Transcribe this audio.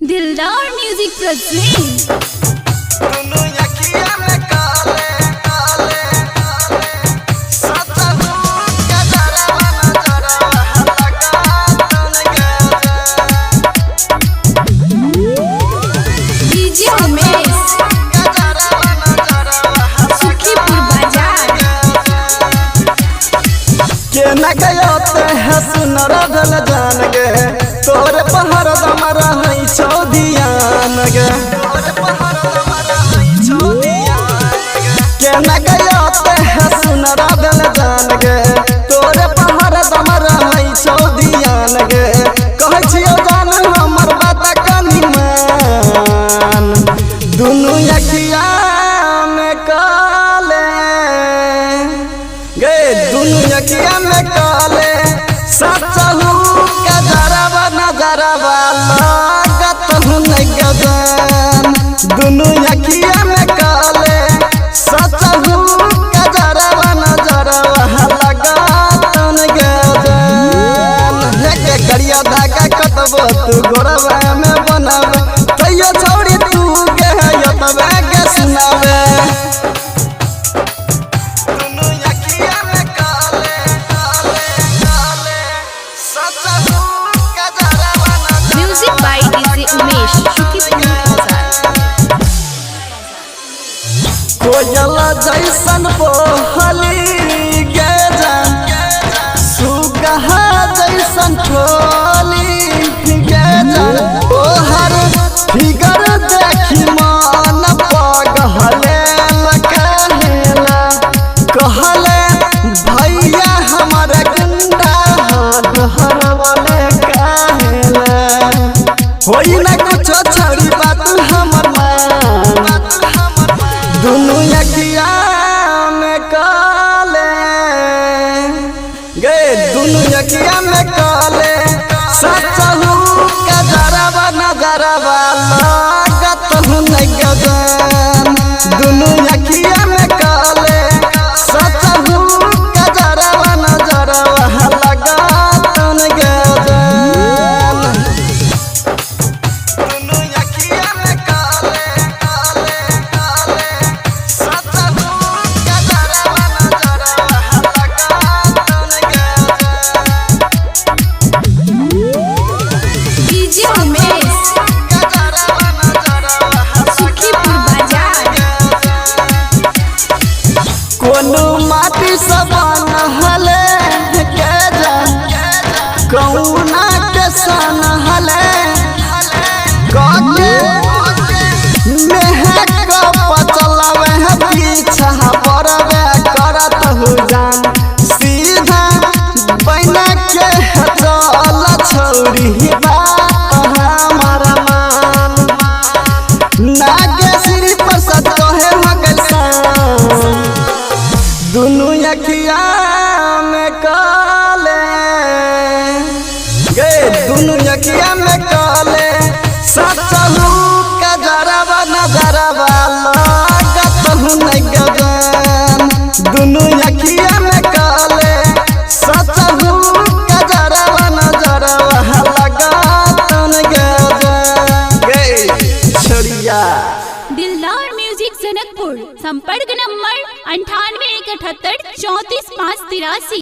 दिलदार music present न गयोते है सुनर भल जान गे तोरे पहर दमरा है चौधियान गे के न गयोते है सुनर भल जान गे तोरे पहर दमरा है चौधियान गे कहै छियो जान हमर बात कनी मान दुनु अखिया में काले गे दुनु अखिया में काले सचहू के जरबा नजरबा लागत हूँ नहीं गजन दुनु अखिया में काले सचहू के जरबा नजरबा लागत नहीं गजन लेके करिया धागा कतबो तू गोरबा में बनावे तैयो छोड़ी तू के यतबे के सुनावे कोयला जैसन बोहली गे जान सुगहा जैसन ठोली गे जान ओहर फिगर देखी मन पगहले कहेला कहले भैया हमारा गुंडा डहर वाले कहेला होई ना कुछ छड़ी बात हमर मान दुनु अखिया में काले गे दुनु अखिया में काले सचहू के जरबा नजरबा लागत हूँ नहीं गजन दुनु अखिया में काले सचहू के जरबा नजरबा लागत हूँ नहीं गजन दुनु अखिया में काले कोनो माटी सब नहले के जान कौना के सन हले काके मेहक पचलवे है पीछा परवे करत हो जान सीधा बना के चल छौरी बात हमारा मान नागे श्री प्रसाद कहे मगसान दुनु अखिया में काले गे दुनु अखिया में काले सचहू के जरबा नजरबा लागत हूँ नहीं गजन दुनु अखिया में काले सचहू के जरबा नजरबा लागत हूँ नहीं गजन गे छोड़िया दिलदार म्यूजिक जनकपुर संपर्क नंबर 98 178 34 5 83।